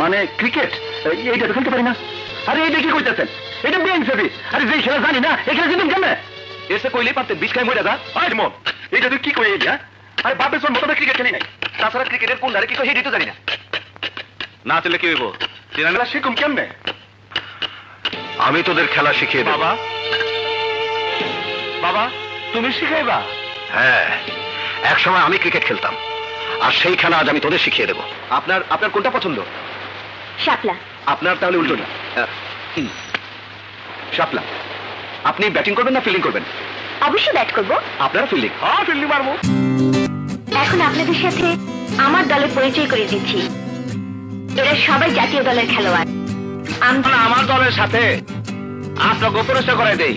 মানে ক্রিকেট এইটা তো খেলতে পারি না। আরে এইটা কি কইতেছেন? এটা বিএনসিবি। আরে যে খেলা জানি না এই খেলা জিতুন কেমনে? এসে কইলেই পারতেন, বিষ খাই মরে যা। আরে মন এইটা তুই কি কই এইটা? আরে বাপের সব মতো ক্রিকেট খেলি নাই। তাছাড়া ক্রিকেটের কোন ধারে কি কই হেডি তো জানি না। না চলে কি হইব? খেলা শিখুম কেমনে? আমি তোদের খেলা শিখিয়ে দেব। বাবা বাবা তুমি শিখাইবা? হ্যাঁ, এক সময় আমি ক্রিকেট খেলতাম, আর সেই খেলা আজ আমি তোদের শিখিয়ে দেব। আপনার আপনার কোনটা পছন্দ? শাপলা। আপনার তাহলে উল্টো না, শাপলা। আপনি ব্যাটিং করবেন না ফিল্ডিং করবেন? অবশ্যই ব্যাট করব। আপনারা ফিল্ডিং? হ্যাঁ, ফিল্ডিং মারবো। এখন আপনাদের সাথে আমার দলের পরিচয় করে দিচ্ছি। এরা সবাই জাতীয় দলের খেলোয়াড়। আমরা আমার দলের সাথে আপনাকে পরিচয় করে দেই।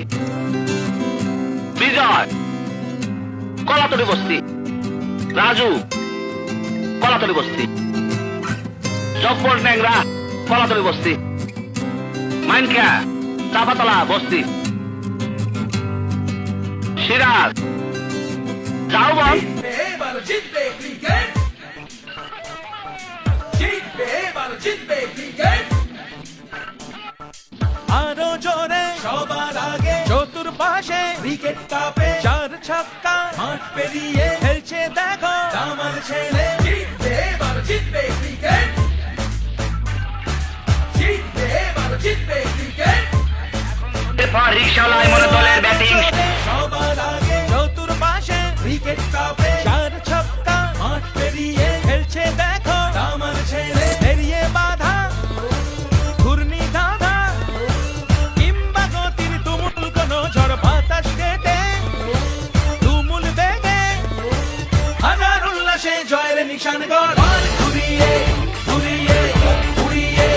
বিজয় কলাতলি বস্তি, রাজু কলাতলি বস্তি, জব্বর ন্যাংরা কলাতলি বস্তি, মাইনকা চাপাতলা বস্তি, সিরাজ যাও বল। আরো জোরে সবার আগে চতুর্পাশে উইকেট কাপে চার ছক্কা মাঠ পেরিয়ে খেলছে দেখো আমার ছেলে। জিতবে এবার জিতবে ক্রিকেট, জিতবে এবার জিতবে ক্রিকেট। এরপর রিকশাওয়ালায় মনে দলের ব্যাটিং। সবার আগে চতুর্পাশে উইকেট কাপে চার ছক্কা মাঠ পেরিয়ে খেলছে দেখো আমার ছেলে। পেরিয়ে বাধা ঘূর্ণি ধাঁধা কিংবা গতির তুমুল কোন ঝড় বাতাস কেটে তুমুল বেগে হাজার উল্লাসে জয়ের নিশান গড়। মার ঘুরিয়ে ঘুরিয়ে উড়িয়ে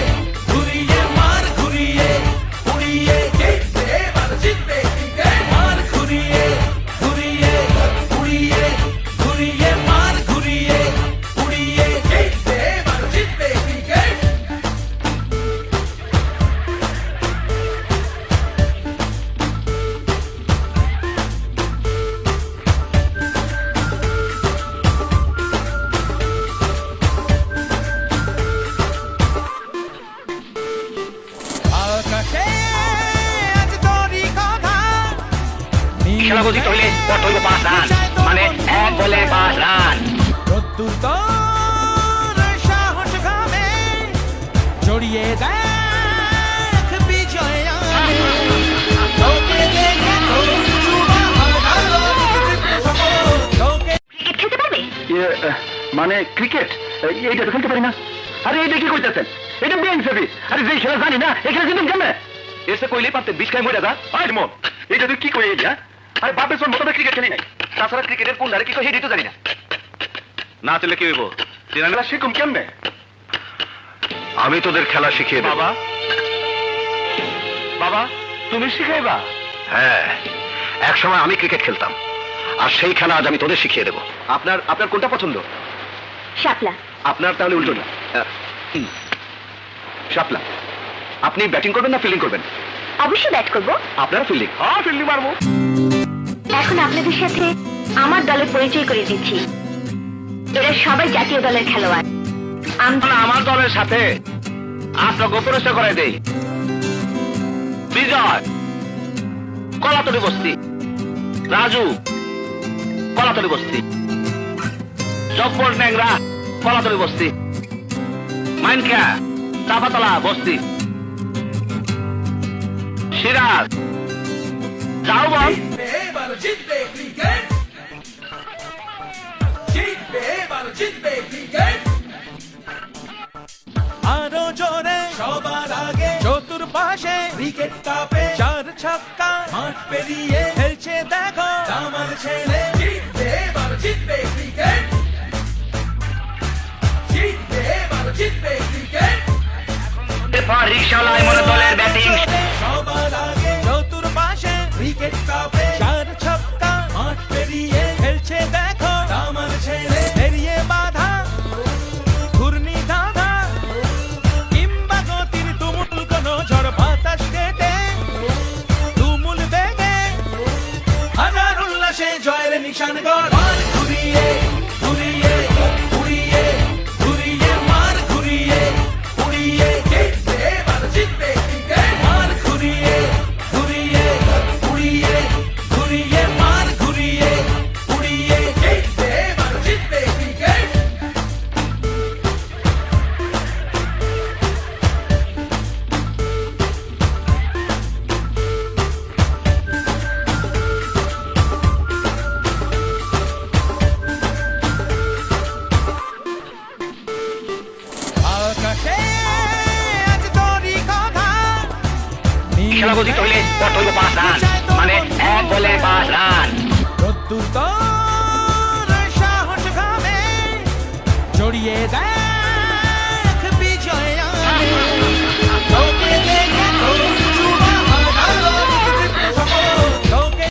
ঘুরিয়ে মার ঘুরিয়ে উড়িয়ে জিতবে এবার জিতবে ক্রিকেট। মার ঘুরিয়ে ঘুরিয়ে উড়িয়ে ঘুরিয়ে মার ঘুরিয়ে উড়িয়ে জিতবে এবার জিতবে ক্রিকেট। আকাশে আজ তোরই কথা খেলা বুঝি হইলে পট হইব 5 রান, মানে 1 বলে 5 রান। রোদ্দুর তোর সাহস ঘামে জড়িয়ে দেখ বিজয় আনে। তোকে দেখে তোর চুমা হারালো তোকে। ক্রিকেট খেলতে পারবে? মানে ক্রিকেট এইটা তো খেলতে পারি না। আরে এইটা কি কইতেছেন? এটা বিএনসিবি। আরে যে খেলা জানি না এই খেলা জিতুন কেমনে? এসে কইলেই পারতেন, বিষ খাই মরে যা। আরে মন এইটা তুই কি কই এইটা? আরে বাপের সব মতো ক্রিকেট খেলি নাই। তাছাড়া ক্রিকেটের কোন ধারে কি কই হেডি তো জানি না। না চলে কি হইব? খেলা শিখুম কেমনে? আমি তোদের খেলা শিখিয়ে দেব। বাবা বাবা তুমি শিখাইবা? হ্যাঁ, এক সময় আমি ক্রিকেট খেলতাম, আর সেই খেলা আজ আমি তোদের শিখিয়ে দেব। আপনার আপনার কোনটা পছন্দ? শাপলা। আপনার তাহলে উল্টো না, শাপলা। আপনি ব্যাটিং করবেন না ফিল্ডিং করবেন? অবশ্যই ব্যাট করব। আপনারা ফিল্ডিং? হ্যাঁ, ফিল্ডিং মারবো। এখন আপনাদের সাথে আমার দলের পরিচয় করে দিচ্ছি। এরা সবাই জাতীয় দলের খেলোয়াড়। আমরা আমার দলের সাথে আপনাকে পরিচয় করে দেই। বিজয় কলাতলি বস্তি, রাজু কলাতলি বস্তি, জব্বর ন্যাংরা কলাতলি বস্তি, মাইনকা চাপাতলা বস্তি, সিরাজ যাও বল। জিতবে এবার জিতবে ক্রিকেট, জিতবে এবার জিতবে ক্রিকেট। আরো জোরে সবার আগে চতুর্পাশে উইকেট কাপে চার ছক্কা মাঠ পেরিয়ে খেলছে দেখো আমার ছেলে। জিতবে এবার জিতবে ক্রিকেট, জিতবে এবার জিতবে ক্রিকেট। এরপর রিকশাওয়ালায় মনে দলের ব্যাটিং। সবার আগে চতুর্পাশে উইকেট কাপে চার ছক্কা মাঠ পেরিয়ে খেলছে দেখো আমার ছেলে। পেরিয়ে বাধা ঘূর্ণি ধাঁধা কিংবা গতির তুমুল কোন ঝড় বাতাস কেটে তুমুল বেগে হাজার উল্লাসে জয়ের নিশান গড়। মার ঘুরিয়ে ঘুরিয়ে উড়িয়ে ঘুরিয়ে মার ঘুরিয়ে খেলা গতি হইলে পর হইব 5 রান মানে 1 বলে 5 রান প্রত্যুত্তর সাহস ঘামে জড়িয়ে দেয়